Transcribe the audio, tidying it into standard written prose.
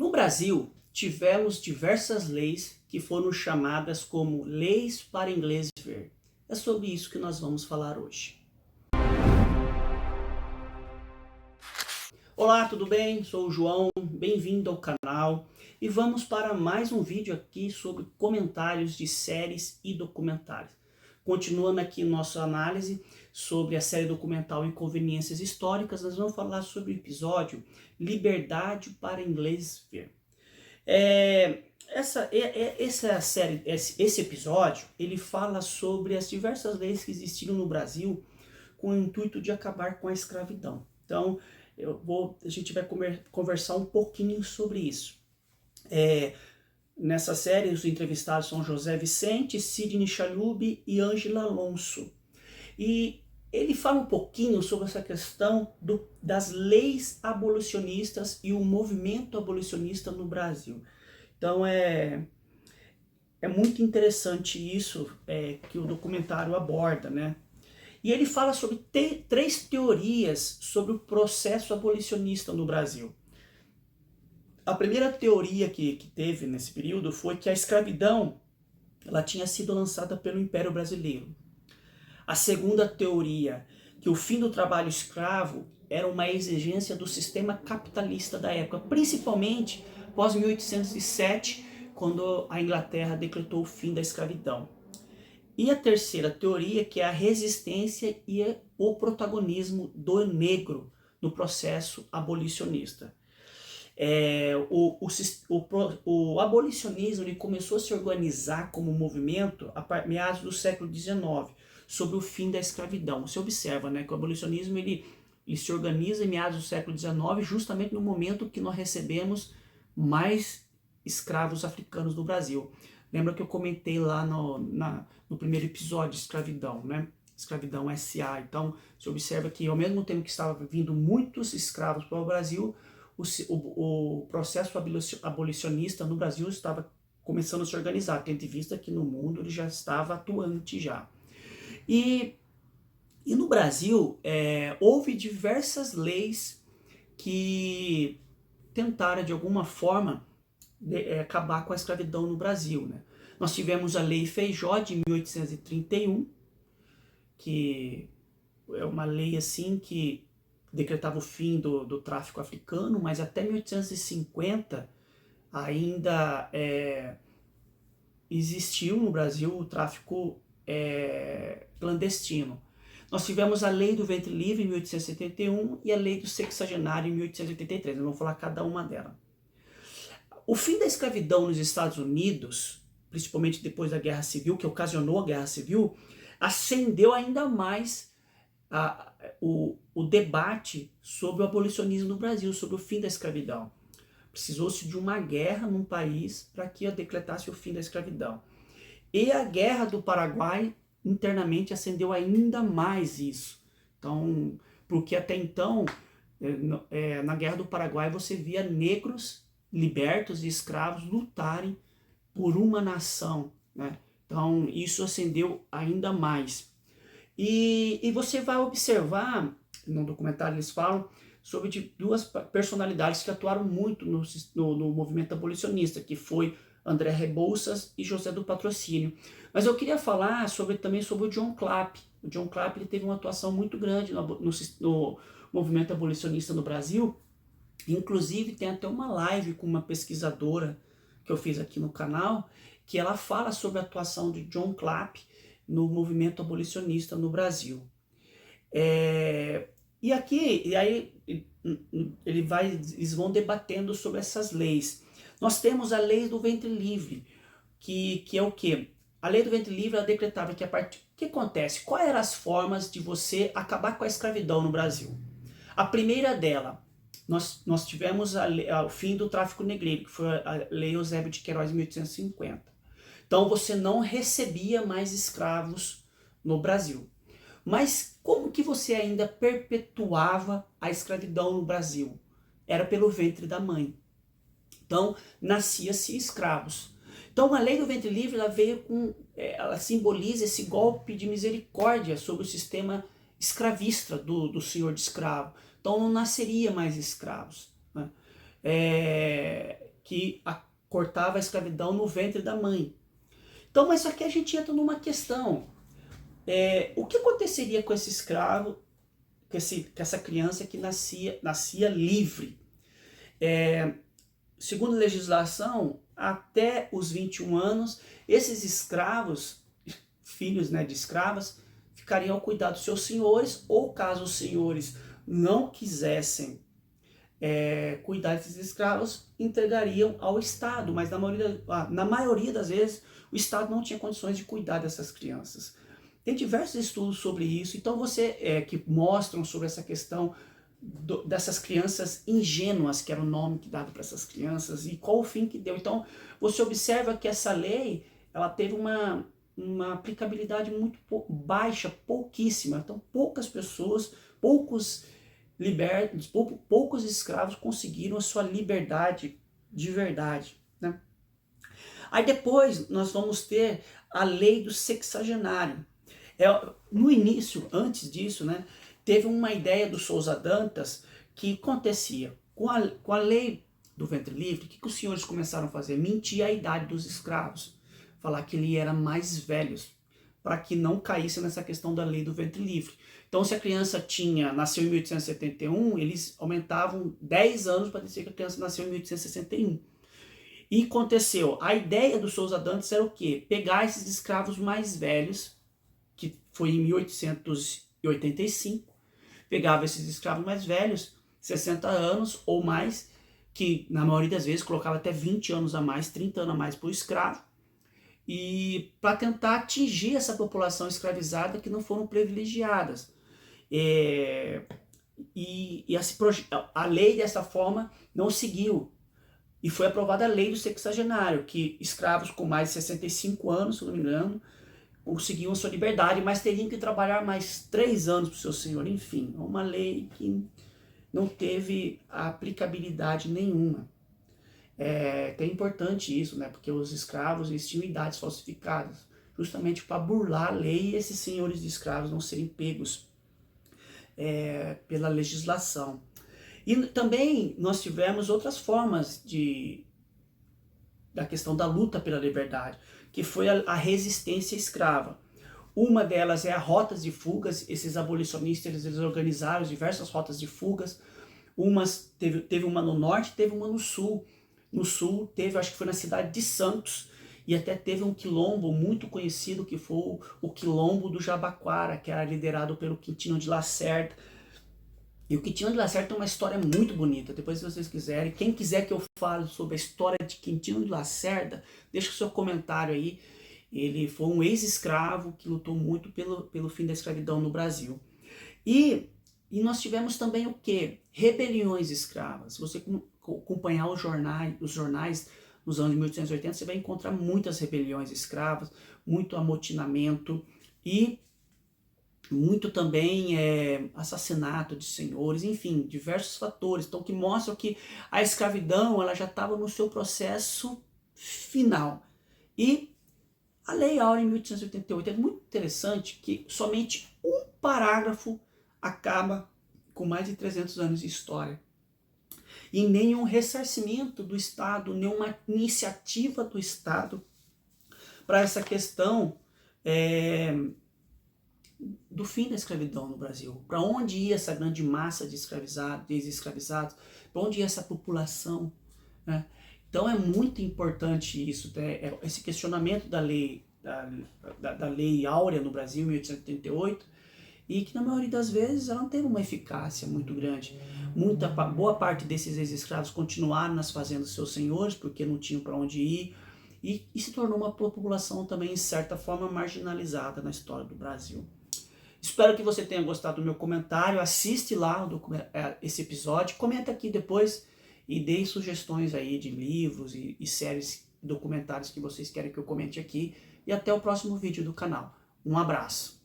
No Brasil, tivemos diversas leis que foram chamadas como leis para inglês ver. É sobre isso que nós vamos falar hoje. Olá, tudo bem? Sou o João, bem-vindo ao canal e vamos para mais um vídeo aqui sobre comentários de séries e documentários. Continuando aqui nossa análise sobre a série documental Inconveniências Históricas, nós vamos falar sobre o episódio Liberdade para Inglês Ver. Essa série, esse episódio, ele fala sobre as diversas leis que existiram no Brasil com o intuito de acabar com a escravidão. Então, a gente vai conversar um pouquinho sobre isso. Nessa série, os entrevistados são José Vicente, Sidney Chalhoub e Ângela Alonso. E ele fala um pouquinho sobre essa questão das leis abolicionistas e o movimento abolicionista no Brasil. Então é muito interessante isso que o documentário aborda, né? E ele fala sobre três teorias sobre o processo abolicionista no Brasil. A primeira teoria que teve nesse período foi que a escravidão ela tinha sido lançada pelo Império Brasileiro. A segunda teoria, que o fim do trabalho escravo era uma exigência do sistema capitalista da época, principalmente após 1807, quando a Inglaterra decretou o fim da escravidão. E a terceira teoria, que é a resistência e o protagonismo do negro no processo abolicionista. O abolicionismo ele começou a se organizar como movimento a meados do século XIX, sobre o fim da escravidão. Você observa, né, que o abolicionismo ele se organiza em meados do século XIX, justamente no momento que nós recebemos mais escravos africanos no Brasil. Lembra que eu comentei lá no primeiro episódio de escravidão, né? Escravidão S.A. Então, você observa que ao mesmo tempo que estava vindo muitos escravos para o Brasil, o processo abolicionista no Brasil estava começando a se organizar, tendo em vista que no mundo ele já estava atuante já. E no Brasil houve diversas leis que tentaram de alguma forma acabar com a escravidão no Brasil, né? Nós tivemos a Lei Feijó de 1831, que é uma lei assim que decretava o fim do tráfico africano, mas até 1850 ainda existiu no Brasil o tráfico clandestino. Nós tivemos a Lei do Ventre Livre em 1871 e a Lei do Sexagenário em 1883. Nós vamos falar cada uma delas. O fim da escravidão nos Estados Unidos, principalmente depois da Guerra Civil, que ocasionou a Guerra Civil, acendeu ainda mais o debate sobre o abolicionismo no Brasil, sobre o fim da escravidão. Precisou-se de uma guerra num país para que decretasse o fim da escravidão. E a Guerra do Paraguai internamente acendeu ainda mais isso. Então, porque até então, na Guerra do Paraguai, você via negros libertos e escravos lutarem por uma nação, né? Então, isso acendeu ainda mais. E você vai observar, no documentário eles falam sobre duas personalidades que atuaram muito no movimento abolicionista, que foi André Rebouças e José do Patrocínio. Mas eu queria falar também sobre o John Clapp. O John Clapp ele teve uma atuação muito grande no movimento abolicionista no Brasil. Inclusive tem até uma live com uma pesquisadora que eu fiz aqui no canal, que ela fala sobre a atuação de John Clapp no movimento abolicionista no Brasil. E aí eles vão debatendo sobre essas leis. Nós temos a Lei do Ventre Livre, que é o quê? A Lei do Ventre Livre ela decretava que o que acontece? Quais eram as formas de você acabar com a escravidão no Brasil? A primeira dela, nós tivemos o fim do tráfico negreiro, que foi a Lei Eusébio de Queiroz em 1850. Então você não recebia mais escravos no Brasil. Mas como que você ainda perpetuava a escravidão no Brasil? Era pelo ventre da mãe. Então nascia-se escravos. Então a Lei do Ventre Livre ela simboliza esse golpe de misericórdia sobre o sistema escravista do senhor de escravo. Então não nasceria mais escravos, né? que cortava a escravidão no ventre da mãe. Então, mas aqui a gente entra numa questão. O que aconteceria com esse escravo, com essa criança que nascia livre? Segundo a legislação, até os 21 anos, esses escravos, filhos, né, de escravas, ficariam ao cuidado dos seus senhores, ou caso os senhores não quisessem cuidar desses escravos, entregariam ao Estado, mas na maioria das vezes o Estado não tinha condições de cuidar dessas crianças. Tem diversos estudos sobre isso, então que mostram sobre essa questão dessas crianças ingênuas, que era o nome que dado para essas crianças, e qual o fim que deu. Então você observa que essa lei, ela teve uma aplicabilidade muito baixa, pouquíssima. Então poucas pessoas, poucos escravos conseguiram a sua liberdade de verdade, né? Aí depois nós vamos ter a lei do sexagenário. No início, antes disso, né, teve uma ideia do Souza Dantas que acontecia com a lei do ventre livre. O que os senhores começaram a fazer? Mentir a idade dos escravos, falar que ele era mais velho, para que não caísse nessa questão da lei do ventre livre. Então, se a criança nasceu em 1871, eles aumentavam 10 anos para dizer que a criança nasceu em 1861. E aconteceu, a ideia do Souza Dantas era o quê? Pegar esses escravos mais velhos, que foi em 1885, pegava esses escravos mais velhos, 60 anos ou mais, que na maioria das vezes colocava até 20 anos a mais, 30 anos a mais por escravo, e para tentar atingir essa população escravizada que não foram privilegiadas. A lei dessa forma não seguiu, e foi aprovada a lei do sexagenário, que escravos com mais de 65 anos, se não me engano, conseguiam sua liberdade, mas teriam que trabalhar mais 3 anos para o seu senhor. Enfim, uma lei que não teve aplicabilidade nenhuma. É até importante isso, né? Porque os escravos eles tinham idades falsificadas, justamente para burlar a lei e esses senhores de escravos não serem pegos pela legislação. E também nós tivemos outras formas da questão da luta pela liberdade, que foi a resistência escrava. Uma delas é a rotas de fugas. Esses abolicionistas eles organizaram diversas rotas de fugas. Teve uma no norte, teve uma no sul. No sul teve, acho que foi na cidade de Santos, e até teve um quilombo muito conhecido, que foi o quilombo do Jabaquara, que era liderado pelo Quintino de Lacerda. E o Quintino de Lacerda tem uma história muito bonita. Depois, se vocês quiserem, quem quiser que eu fale sobre a história de Quintino de Lacerda, deixa o seu comentário aí. Ele foi um ex-escravo que lutou muito pelo fim da escravidão no Brasil. E nós tivemos também o quê? Rebeliões escravas. Se você acompanhar os jornais nos anos de 1880, você vai encontrar muitas rebeliões escravas, muito amotinamento e muito também assassinato de senhores, enfim, diversos fatores. Então, que mostram que a escravidão ela já estava no seu processo final. E a Lei Áurea em 1888 é muito interessante que somente um parágrafo acaba com mais de 300 anos de história. E nenhum ressarcimento do Estado, nenhuma iniciativa do Estado para essa questão do fim da escravidão no Brasil. Para onde ia essa grande massa de ex-escravizados? Para onde ia essa população? Né? Então é muito importante isso, né? Esse questionamento da lei Áurea no Brasil, em 1888, e que na maioria das vezes ela não teve uma eficácia muito grande. Boa parte desses ex-escravos continuaram nas fazendas dos seus senhores, porque não tinham para onde ir, e se tornou uma população também, de certa forma, marginalizada na história do Brasil. Espero que você tenha gostado do meu comentário. Assiste lá esse episódio, comenta aqui depois e dê sugestões aí de livros e séries, documentários que vocês querem que eu comente aqui. E até o próximo vídeo do canal. Um abraço.